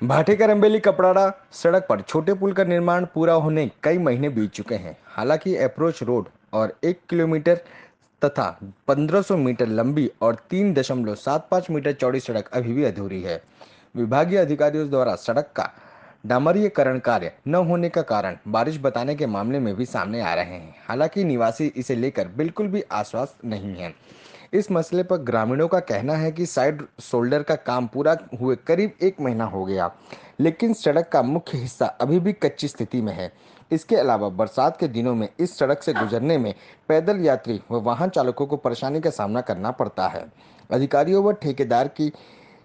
भाटे का रंबेली कपड़ाड़ा सड़क पर छोटे पुल का निर्माण पूरा होने कई महीने बीत चुके हैं। हालांकि अप्रोच रोड और 1 किलोमीटर तथा 1500 मीटर लंबी और 3.75 मीटर चौड़ी सड़क अभी भी अधूरी है। विभागीय अधिकारियों द्वारा सड़क का डामरीकरण कार्य न होने का कारण बारिश बताने के मामले में भी सामने आ रहे हैं। हालांकि निवासी इसे लेकर बिल्कुल भी आश्वस्त नहीं है। इस मसले पर ग्रामीणों का कहना है कि साइड शोल्डर का काम पूरा हुए करीब 1 महीना हो गया, लेकिन सड़क का मुख्य हिस्सा अभी भी कच्ची स्थिति में है। इसके अलावा बरसात के दिनों में इस सड़क से गुजरने में पैदल यात्री व वाहन चालकों को परेशानी का सामना करना पड़ता है। अधिकारियों व ठेकेदार की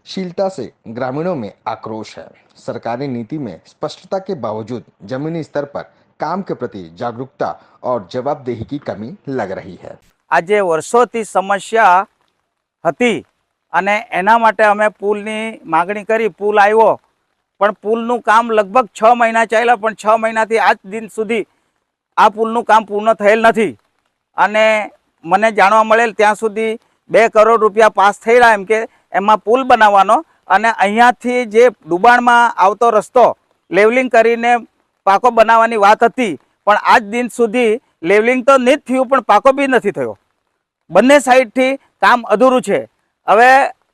शीलता से ग्रामीणों में आक्रोश है। सरकारी नीति में स्पष्टता के बावजूद जमीनी स्तर पर काम के प्रति जागरूकता और जवाबदेही की कमी लग रही है। આજે વર્ષોથી સમસ્યા હતી અને એના માટે અમે પુલની માગણી કરી। પુલ આવ્યો પણ પુલનું કામ લગભગ 6 મહિના ચાલ્યા, પણ 6 મહિનાથી આજ દિન સુધી આ પુલનું કામ પૂર્ણ થયેલ નથી। અને મને જાણવા મળેલ ત્યાં સુધી 2 કરોડ રૂપિયા પાસ થઈ રહ્યા એમ કે એમાં પુલ બનાવવાનો, અને અહીંયાથી જે ડુબાણમાં આવતો રસ્તો લેવલિંગ કરીને પાકો બનાવવાની વાત હતી, પણ આજ દિન સુધી લેવલિંગ તો નહીં થયું પણ પાકો બી નથી થયો। બંને સાઈડથી કામ અધૂરું છે। હવે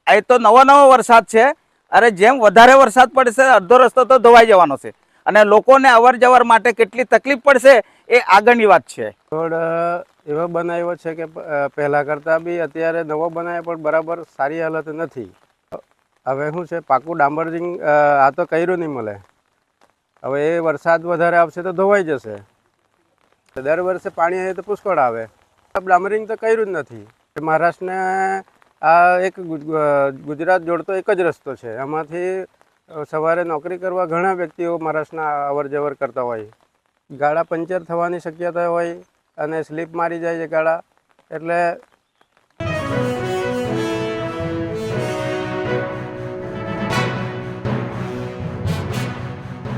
એ તો નવો નવો વરસાદ છે, અરે જેમ વધારે વરસાદ પડશે અડધો રસ્તો તો ધોવાઈ જવાનો છે અને લોકોને અવર જવર માટે કેટલી તકલીફ પડશે એ આગળની વાત છે। રોડ એવો બનાવ્યો છે કે પહેલાં કરતાં બી અત્યારે નવો બનાવ્યો પણ બરાબર સારી હાલત નથી। હવે શું છે, પાકું ડામરિંગ આ તો કર્યું નહીં મળે। હવે એ વરસાદ વધારે આવશે તો ધોવાઈ જશે। દર વર્ષે પાણી આવે તો પુષ્કળ આવે। ડામરિંગ તો કર્યું જ નથી। મહારાષ્ટ્રને આ એક ગુજરાત જોડતો એક જ રસ્તો છે। એમાંથી સવારે નોકરી કરવા ઘણા વ્યક્તિઓ મહારાષ્ટ્રના અવર જવર કરતા હોય। ગાડા પંચર થવાની શક્યતા હોય અને સ્લીપ મારી જાય છે ગાડા, એટલે